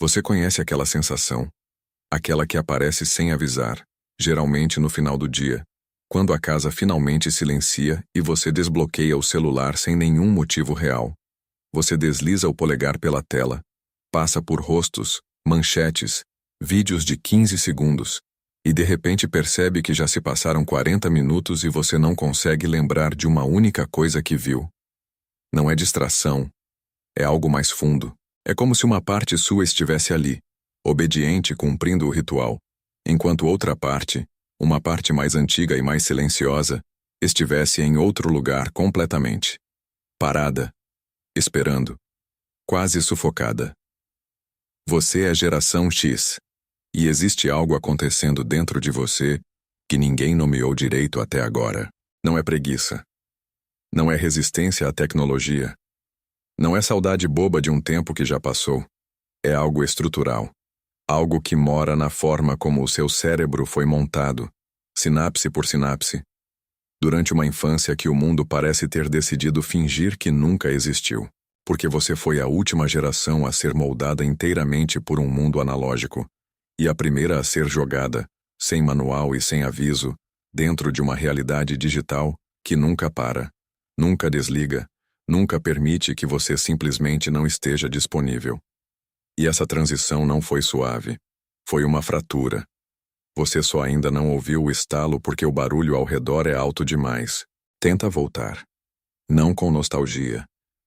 Você conhece aquela sensação? Aquela que aparece sem avisar, geralmente no final do dia, quando a casa finalmente silencia e você desbloqueia o celular sem nenhum motivo real. Você desliza o polegar pela tela, passa por rostos, manchetes, vídeos de 15 segundos, e de repente percebe que já se passaram 40 minutos e você não consegue lembrar de uma única coisa que viu. Não é distração, é algo mais fundo. É como se uma parte sua estivesse ali, obediente, cumprindo o ritual, enquanto outra parte, uma parte mais antiga e mais silenciosa, estivesse em outro lugar completamente. Parada, esperando, quase sufocada. Você é geração X, e existe algo acontecendo dentro de você que ninguém nomeou direito até agora. Não é preguiça. Não é resistência à tecnologia. Não é saudade boba de um tempo que já passou. É algo estrutural. Algo que mora na forma como o seu cérebro foi montado, sinapse por sinapse, durante uma infância que o mundo parece ter decidido fingir que nunca existiu, porque você foi a última geração a ser moldada inteiramente por um mundo analógico, e a primeira a ser jogada, sem manual e sem aviso, dentro de uma realidade digital que nunca para, nunca desliga, nunca permite que você simplesmente não esteja disponível. E essa transição não foi suave. Foi uma fratura. Você só ainda não ouviu o estalo porque o barulho ao redor é alto demais. Tenta voltar. Não com nostalgia.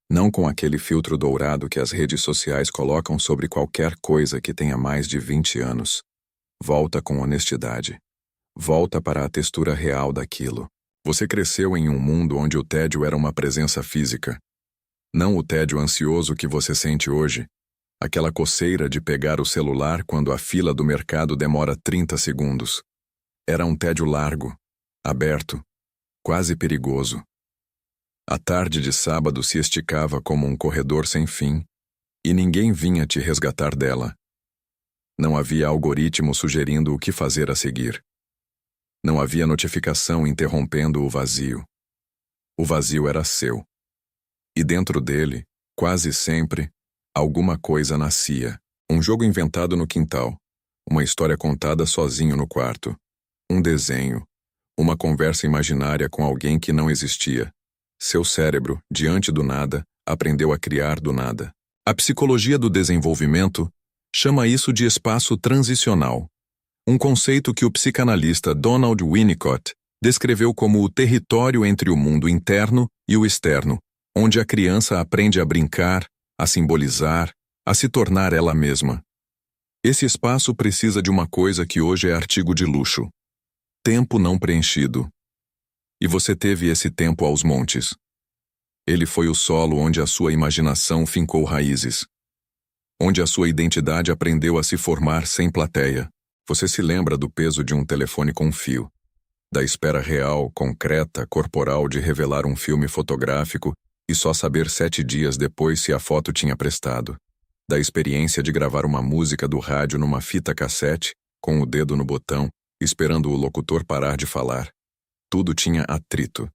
Não com aquele filtro dourado que as redes sociais colocam sobre qualquer coisa que tenha mais de 20 anos. Volta com honestidade. Volta para a textura real daquilo. Você cresceu em um mundo onde o tédio era uma presença física. Não o tédio ansioso que você sente hoje. Aquela coceira de pegar o celular quando a fila do mercado demora 30 segundos. Era um tédio largo, aberto, quase perigoso. A tarde de sábado se esticava como um corredor sem fim, e ninguém vinha te resgatar dela. Não havia algoritmo sugerindo o que fazer a seguir. Não havia notificação interrompendo o vazio. O vazio era seu. E dentro dele, quase sempre, alguma coisa nascia. Um jogo inventado no quintal. Uma história contada sozinho no quarto. Um desenho. Uma conversa imaginária com alguém que não existia. Seu cérebro, diante do nada, aprendeu a criar do nada. A psicologia do desenvolvimento chama isso de espaço transicional. Um conceito que o psicanalista Donald Winnicott descreveu como o território entre o mundo interno e o externo, onde a criança aprende a brincar, a simbolizar, a se tornar ela mesma. Esse espaço precisa de uma coisa que hoje é artigo de luxo: tempo não preenchido. E você teve esse tempo aos montes. Ele foi o solo onde a sua imaginação fincou raízes, onde a sua identidade aprendeu a se formar sem plateia. Você se lembra do peso de um telefone com fio, da espera real, concreta, corporal de revelar um filme fotográfico e só saber 7 dias depois se a foto tinha prestado, da experiência de gravar uma música do rádio numa fita cassete, com o dedo no botão, esperando o locutor parar de falar. Tudo tinha atrito.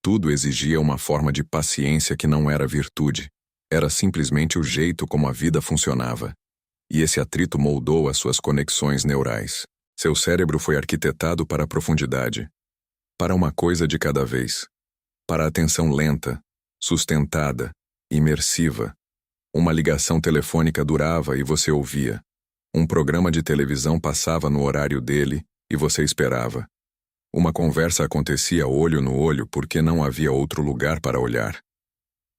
Tudo exigia uma forma de paciência que não era virtude. Era simplesmente o jeito como a vida funcionava. E esse atrito moldou as suas conexões neurais. Seu cérebro foi arquitetado para a profundidade. Para uma coisa de cada vez. Para a atenção lenta, sustentada, imersiva. Uma ligação telefônica durava e você ouvia. Um programa de televisão passava no horário dele e você esperava. Uma conversa acontecia olho no olho porque não havia outro lugar para olhar.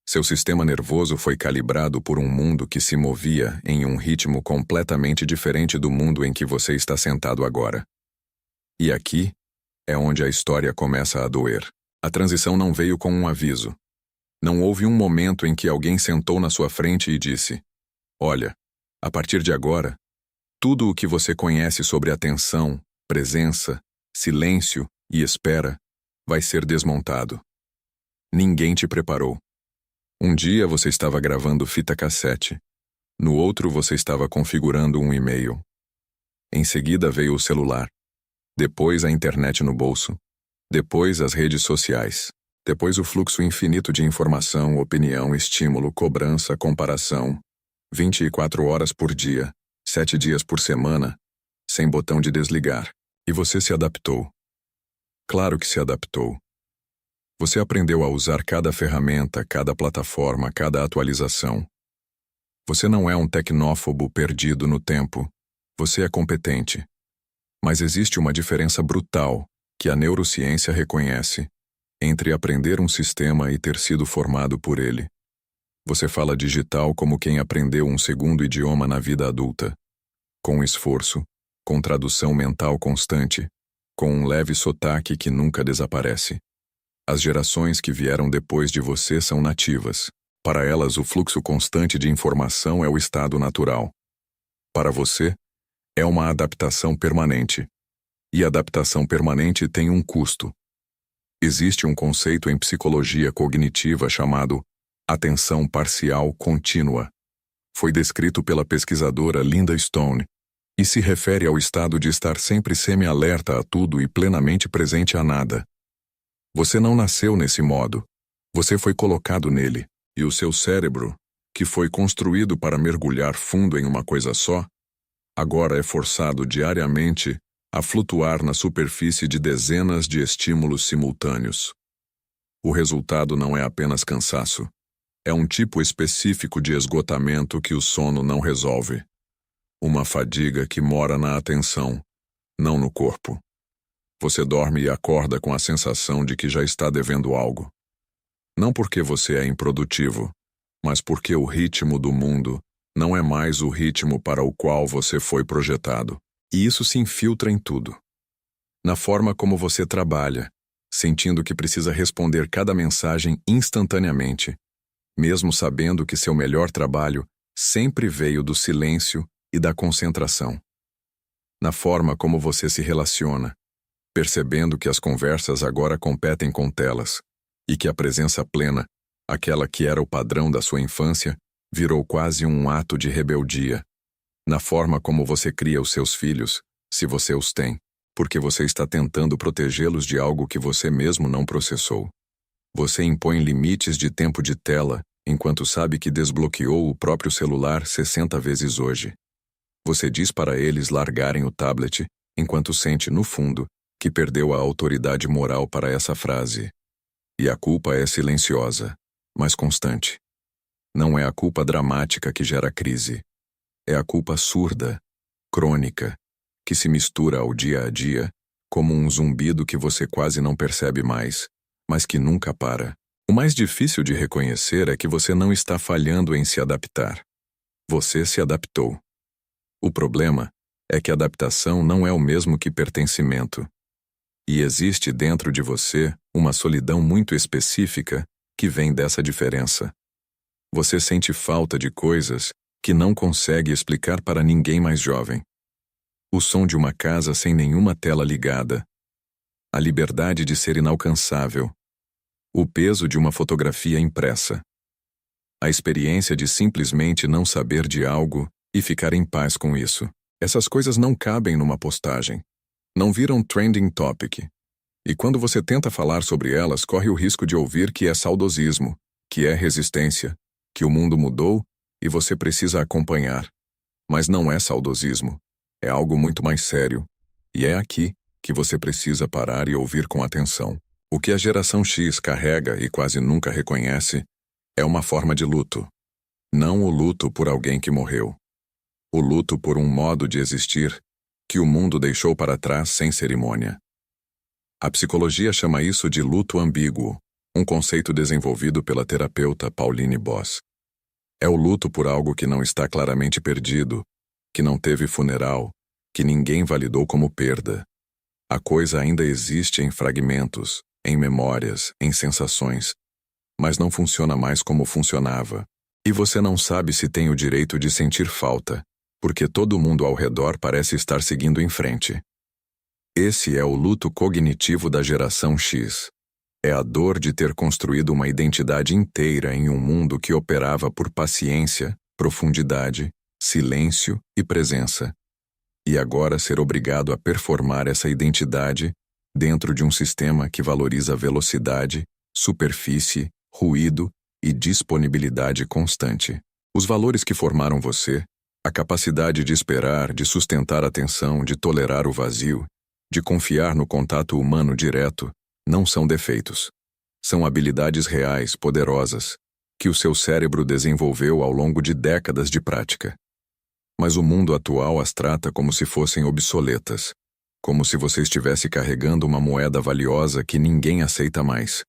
Seu sistema nervoso foi calibrado por um mundo que se movia em um ritmo completamente diferente do mundo em que você está sentado agora. E aqui é onde a história começa a doer. A transição não veio com um aviso. Não houve um momento em que alguém sentou na sua frente e disse: "Olha, a partir de agora, tudo o que você conhece sobre atenção, presença, silêncio e espera vai ser desmontado." Ninguém te preparou. Um dia você estava gravando fita cassete. No outro você estava configurando um e-mail. Em seguida veio o celular. Depois a internet no bolso. Depois as redes sociais. Depois o fluxo infinito de informação, opinião, estímulo, cobrança, comparação. 24 horas por dia, 7 dias por semana, sem botão de desligar. E você se adaptou. Claro que se adaptou. Você aprendeu a usar cada ferramenta, cada plataforma, cada atualização. Você não é um tecnófobo perdido no tempo. Você é competente. Mas existe uma diferença brutal, que a neurociência reconhece, entre aprender um sistema e ter sido formado por ele. Você fala digital como quem aprendeu um segundo idioma na vida adulta. Com esforço, com tradução mental constante, com um leve sotaque que nunca desaparece. As gerações que vieram depois de você são nativas. Para elas, o fluxo constante de informação é o estado natural. Para você, é uma adaptação permanente. E adaptação permanente tem um custo. Existe um conceito em psicologia cognitiva chamado atenção parcial contínua. Foi descrito pela pesquisadora Linda Stone e se refere ao estado de estar sempre semi-alerta a tudo e plenamente presente a nada. Você não nasceu nesse modo. Você foi colocado nele, e o seu cérebro, que foi construído para mergulhar fundo em uma coisa só, agora é forçado diariamente a flutuar na superfície de dezenas de estímulos simultâneos. O resultado não é apenas cansaço. É um tipo específico de esgotamento que o sono não resolve. Uma fadiga que mora na atenção, não no corpo. Você dorme e acorda com a sensação de que já está devendo algo. Não porque você é improdutivo, mas porque o ritmo do mundo não é mais o ritmo para o qual você foi projetado. E isso se infiltra em tudo. Na forma como você trabalha, sentindo que precisa responder cada mensagem instantaneamente, mesmo sabendo que seu melhor trabalho sempre veio do silêncio e da concentração. Na forma como você se relaciona, percebendo que as conversas agora competem com telas, e que a presença plena, aquela que era o padrão da sua infância, virou quase um ato de rebeldia. Na forma como você cria os seus filhos, se você os tem, porque você está tentando protegê-los de algo que você mesmo não processou. Você impõe limites de tempo de tela, enquanto sabe que desbloqueou o próprio celular 60 vezes hoje. Você diz para eles largarem o tablet, enquanto sente, no fundo, que perdeu a autoridade moral para essa frase. E a culpa é silenciosa, mas constante. Não é a culpa dramática que gera crise. É a culpa surda, crônica, que se mistura ao dia a dia, como um zumbido que você quase não percebe mais, mas que nunca para. O mais difícil de reconhecer é que você não está falhando em se adaptar. Você se adaptou. O problema é que adaptação não é o mesmo que pertencimento. E existe dentro de você uma solidão muito específica que vem dessa diferença. Você sente falta de coisas que não consegue explicar para ninguém mais jovem. O som de uma casa sem nenhuma tela ligada. A liberdade de ser inalcançável. O peso de uma fotografia impressa. A experiência de simplesmente não saber de algo e ficar em paz com isso. Essas coisas não cabem numa postagem. Não viram trending topic. E quando você tenta falar sobre elas, corre o risco de ouvir que é saudosismo, que é resistência, que o mundo mudou e você precisa acompanhar. Mas não é saudosismo. É algo muito mais sério. E é aqui que você precisa parar e ouvir com atenção. O que a geração X carrega e quase nunca reconhece é uma forma de luto. Não o luto por alguém que morreu. O luto por um modo de existir que o mundo deixou para trás sem cerimônia. A psicologia chama isso de luto ambíguo, um conceito desenvolvido pela terapeuta Pauline Boss. É o luto por algo que não está claramente perdido, que não teve funeral, que ninguém validou como perda. A coisa ainda existe em fragmentos, em memórias, em sensações, mas não funciona mais como funcionava. E você não sabe se tem o direito de sentir falta, porque todo mundo ao redor parece estar seguindo em frente. Esse é o luto cognitivo da geração X. É a dor de ter construído uma identidade inteira em um mundo que operava por paciência, profundidade, silêncio e presença. E agora ser obrigado a performar essa identidade dentro de um sistema que valoriza velocidade, superfície, ruído e disponibilidade constante. Os valores que formaram você, a capacidade de esperar, de sustentar a tensão, de tolerar o vazio, de confiar no contato humano direto, não são defeitos. São habilidades reais, poderosas, que o seu cérebro desenvolveu ao longo de décadas de prática. Mas o mundo atual as trata como se fossem obsoletas, como se você estivesse carregando uma moeda valiosa que ninguém aceita mais.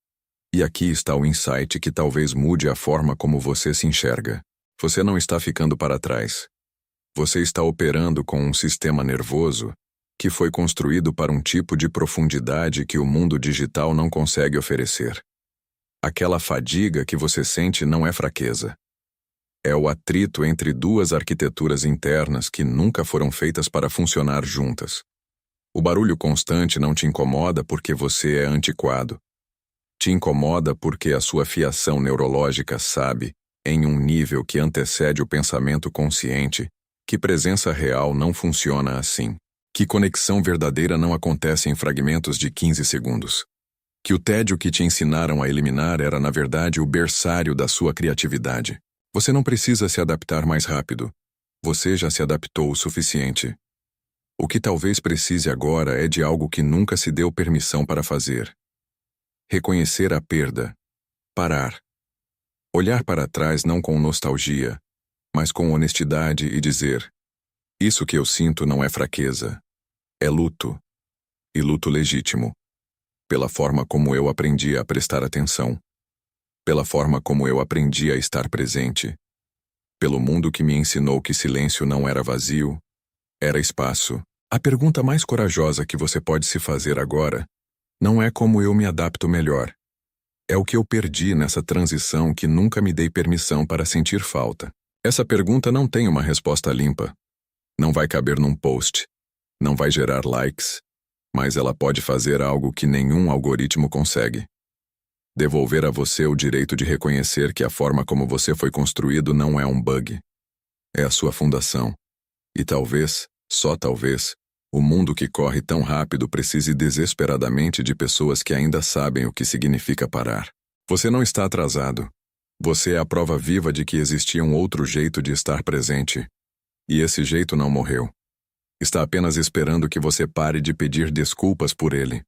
E aqui está o insight que talvez mude a forma como você se enxerga. Você não está ficando para trás. Você está operando com um sistema nervoso que foi construído para um tipo de profundidade que o mundo digital não consegue oferecer. Aquela fadiga que você sente não é fraqueza. É o atrito entre duas arquiteturas internas que nunca foram feitas para funcionar juntas. O barulho constante não te incomoda porque você é antiquado. Te incomoda porque a sua fiação neurológica sabe, em um nível que antecede o pensamento consciente, que presença real não funciona assim. Que conexão verdadeira não acontece em fragmentos de 15 segundos. Que o tédio que te ensinaram a eliminar era, na verdade, o berçário da sua criatividade. Você não precisa se adaptar mais rápido. Você já se adaptou o suficiente. O que talvez precise agora é de algo que nunca se deu permissão para fazer. Reconhecer a perda. Parar. Olhar para trás não com nostalgia, mas com honestidade e dizer: isso que eu sinto não é fraqueza. É luto. E luto legítimo. Pela forma como eu aprendi a prestar atenção. Pela forma como eu aprendi a estar presente. Pelo mundo que me ensinou que silêncio não era vazio, era espaço. A pergunta mais corajosa que você pode se fazer agora não é como eu me adapto melhor. É o que eu perdi nessa transição que nunca me dei permissão para sentir falta. Essa pergunta não tem uma resposta limpa. Não vai caber num post. Não vai gerar likes. Mas ela pode fazer algo que nenhum algoritmo consegue. Devolver a você o direito de reconhecer que a forma como você foi construído não é um bug. É a sua fundação. E talvez, só talvez, o mundo que corre tão rápido precise desesperadamente de pessoas que ainda sabem o que significa parar. Você não está atrasado. Você é a prova viva de que existia um outro jeito de estar presente. E esse jeito não morreu. Está apenas esperando que você pare de pedir desculpas por ele.